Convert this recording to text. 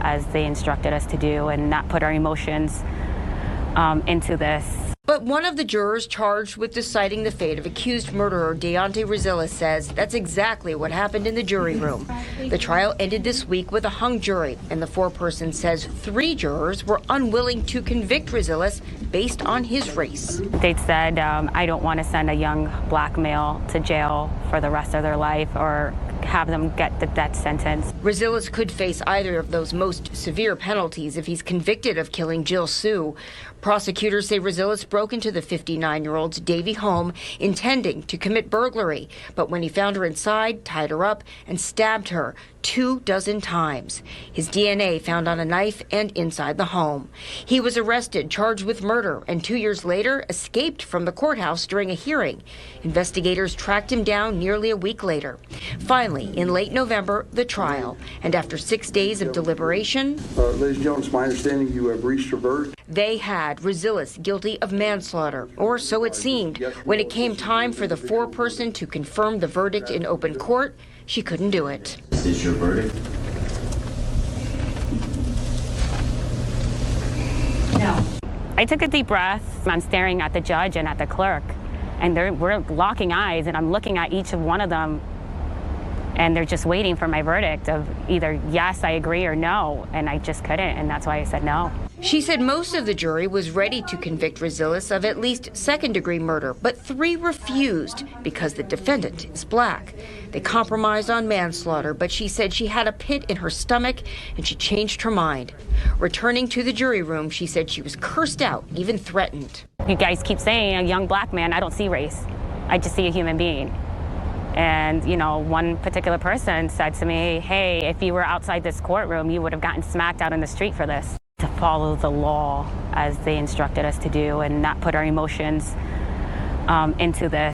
as they instructed us to do and not put our emotions into this. But one of the jurors charged with deciding the fate of accused murderer Deontay Rizillas says that's exactly what happened in the jury room. The trial ended this week with a hung jury, and the foreperson says 3 jurors were unwilling to convict Rizillas based on his race. They said, I don't want to send a young black male to jail for the rest of their life or have them get the death sentence. Rizillas could face either of those most severe penalties if he's convicted of killing Jill Sue. Prosecutors say Rizillas broke into the 59-year-old's Davie home intending to commit burglary, but when he found her inside, tied her up and stabbed her 24 times. His DNA found on a knife and inside the home. He was arrested, charged with murder, and 2 years later escaped from the courthouse during a hearing. Investigators tracked him down nearly a week later. Finally, in late November, the trial. And after 6 days of deliberation, ladies and gentlemen, it's my understanding you have reached a verdict. They had Rizillas guilty of manslaughter, or so it seemed. When it came time for the foreperson to confirm the verdict in open court, she couldn't do it. This is your verdict? No. I took a deep breath. I'm staring at the judge and at the clerk, and we're locking eyes, and I'm looking at each of one of them, and they're just waiting for my verdict of either yes, I agree, or no, and I just couldn't, and that's why I said no. She said most of the jury was ready to convict Rizillas of at least second-degree murder, but 3 refused because the defendant is black. They compromised on manslaughter, but she said she had a pit in her stomach and she changed her mind. Returning to the jury room, she said she was cursed out, even threatened. You guys keep saying a young black man. I don't see race. I just see a human being. And, you know, one particular person said to me, hey, if you were outside this courtroom, you would have gotten smacked out in the street for this. To follow the law as they instructed us to do and not put our emotions into this.